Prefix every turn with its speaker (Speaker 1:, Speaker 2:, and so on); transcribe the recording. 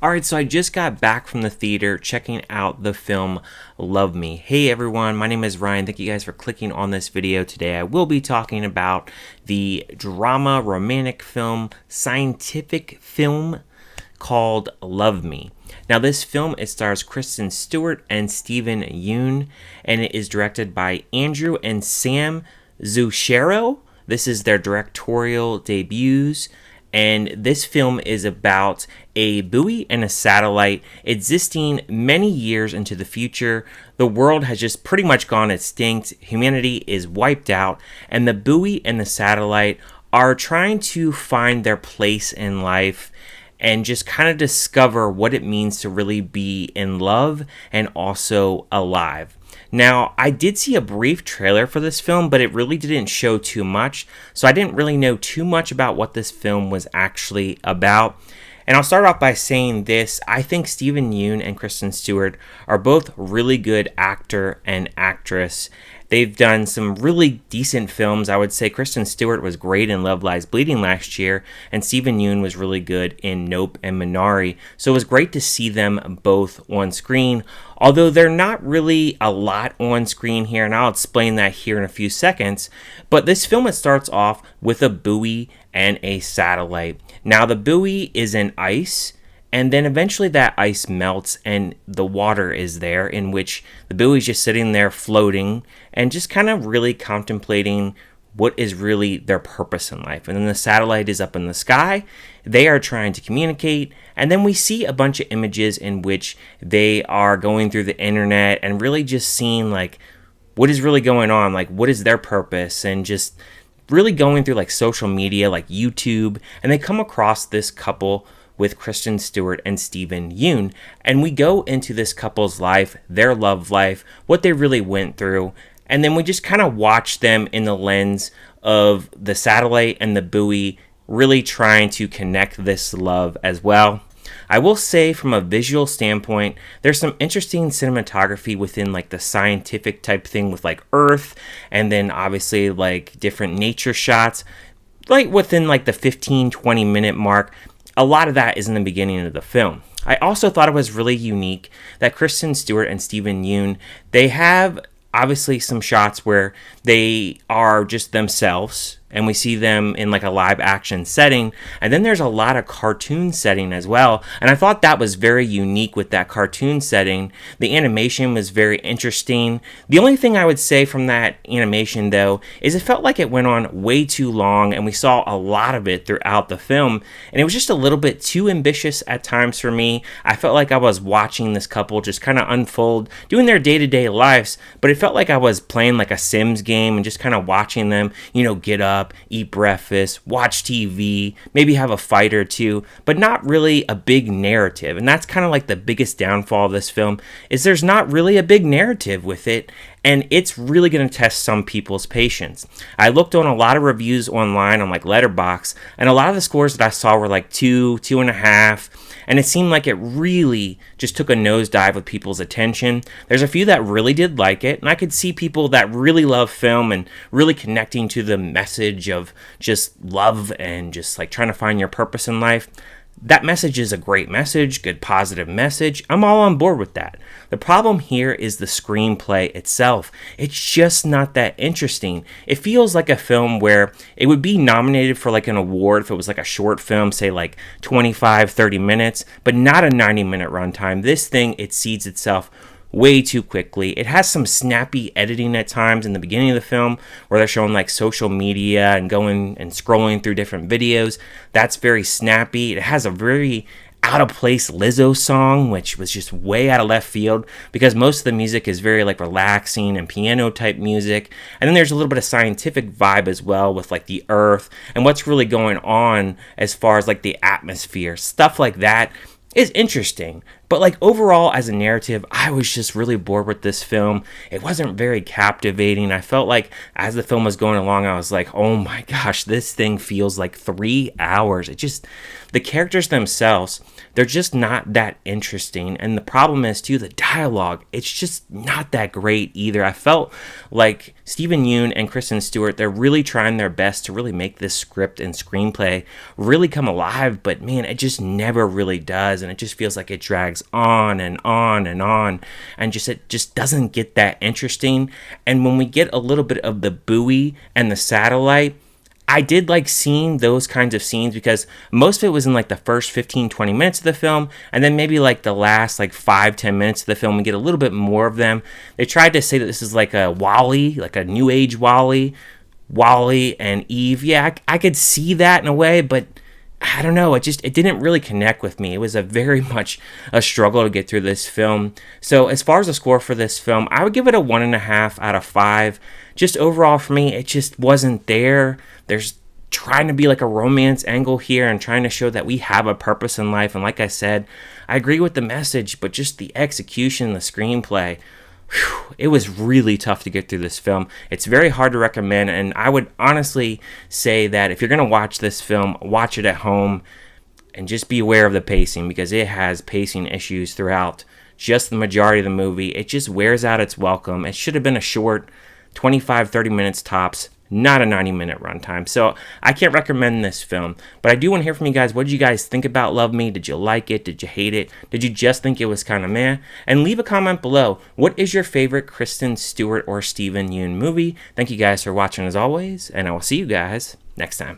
Speaker 1: Alright, so I just got back from the theater checking out the film Love Me. Hey everyone, my name is Ryan. Thank you guys for clicking on this video today. I will be talking about the drama, romantic film, scientific film called Love Me. Now this film, it stars Kristen Stewart and Steven Yuen, and it is directed by Andrew and Sam Zuchero. This is their directorial debuts. And this film is about a buoy and a satellite existing many years into the future. The world has just pretty much gone extinct. Humanity is wiped out. And the buoy and the satellite are trying to find their place in life and just kind of discover what it means to really be in love and also alive. Now, I did see a brief trailer for this film, but it really didn't show too much, so I didn't really know too much about what this film was actually about. And I'll start off by saying this: I think Steven Yeun and Kristen Stewart are both really good actor and actress. They've done some really decent films. I would say Kristen Stewart was great in Love Lies Bleeding last year, and Steven Yeun was really good in Nope and Minari. So it was great to see them both on screen, although they're not really a lot on screen here, and I'll explain that here in a few seconds. But this film, it starts off with a buoy and a satellite. Now the buoy is in ice, and then eventually that ice melts and the water is there, in which the buoy is just sitting there floating and just kind of really contemplating what is really their purpose in life. And then the satellite is up in the sky. They are trying to communicate. And then we see a bunch of images in which they are going through the internet and really just seeing like what is really going on, like what is their purpose, and just really going through like social media, like YouTube. And they come across this couple with Kristen Stewart and Steven Yeun. And we go into this couple's life, their love life, what they really went through. And then we just kind of watch them in the lens of the satellite and the buoy really trying to connect this love as well. I will say from a visual standpoint, there's some interesting cinematography within like the scientific type thing with like Earth, and then obviously like different nature shots, like within like the 15-20 minute mark. A lot of that is in the beginning of the film. I also thought it was really unique that Kristen Stewart and Steven Yeun, they have obviously some shots where they are just themselves, and we see them in like a live action setting, and then there's a lot of cartoon setting as well, and I thought that was very unique with that cartoon setting. The animation was very interesting. The only thing I would say from that animation though is it felt like it went on way too long, and we saw a lot of it throughout the film, and it was just a little bit too ambitious at times for me. I felt like I was watching this couple just kind of unfold, doing their day-to-day lives, but it felt like I was playing like a Sims game and just kind of watching them, get up, eat breakfast, watch TV, maybe have a fight or two, but not really a big narrative. And that's kind of like the biggest downfall of this film, is there's not really a big narrative with it, and it's really going to test some people's patience. I looked on a lot of reviews online on like Letterboxd, and a lot of the scores that I saw were like 2, 2.5, and it seemed like it really just took a nosedive with people's attention. There's a few that really did like it, and I could see people that really love film and really connecting to the message of just love and just like trying to find your purpose in life. That message is a great message, good positive message. I'm all on board with that. The problem here is the screenplay itself. It's just not that interesting. It feels like a film where it would be nominated for like an award if it was like a short film, say like 25, 30 minutes, but not a 90-minute runtime. This thing, it seeds itself way too quickly. It has some snappy editing at times in the beginning of the film where they're showing like social media and going and scrolling through different videos. That's very snappy. It has a very out of place Lizzo song, which was just way out of left field because most of the music is very like relaxing and piano type music. And then there's a little bit of scientific vibe as well with like the Earth and what's really going on as far as like the atmosphere. Stuff like that is interesting. But like overall as a narrative, I was just really bored with this film. It wasn't very captivating. I felt like as the film was going along, I was like, oh my gosh, this thing feels like 3 hours. The characters themselves, they're just not that interesting. And the problem is too, the dialogue, it's just not that great either. I felt like Yuen and Kristen Stewart, they're really trying their best to really make this script and screenplay really come alive, but man, it just never really does. And it just feels like it drags on and on and on, and it just doesn't get that interesting. And when we get a little bit of the buoy and the satellite, I did like seeing those kinds of scenes because most of it was in like the first 15-20 minutes of the film, and then maybe like the last like 5-10 minutes of the film we get a little bit more of them. They tried to say that this is like a Wall-E, like a new age Wall-E and Eve. Yeah, I could see that in a way, but I don't know, it didn't really connect with me. It was a very much a struggle to get through this film. So as far as the score for this film, I would give it a 1.5 out of 5. Just overall for me, it just wasn't there. There's trying to be like a romance angle here and trying to show that we have a purpose in life. And like I said, I agree with the message, but just the execution, the screenplay, it was really tough to get through this film. It's very hard to recommend, and I would honestly say that if you're going to watch this film, watch it at home and just be aware of the pacing, because it has pacing issues throughout just the majority of the movie. It just wears out its welcome. It should have been a short 25-30 minutes tops, not a 90-minute runtime. So I can't recommend this film, but I do want to hear from you guys. What did you guys think about Love Me? Did you like it? Did you hate it? Did you just think it was kind of meh? And leave a comment below. What is your favorite Kristen Stewart or Steven Yeun movie? Thank you guys for watching as always, and I will see you guys next time.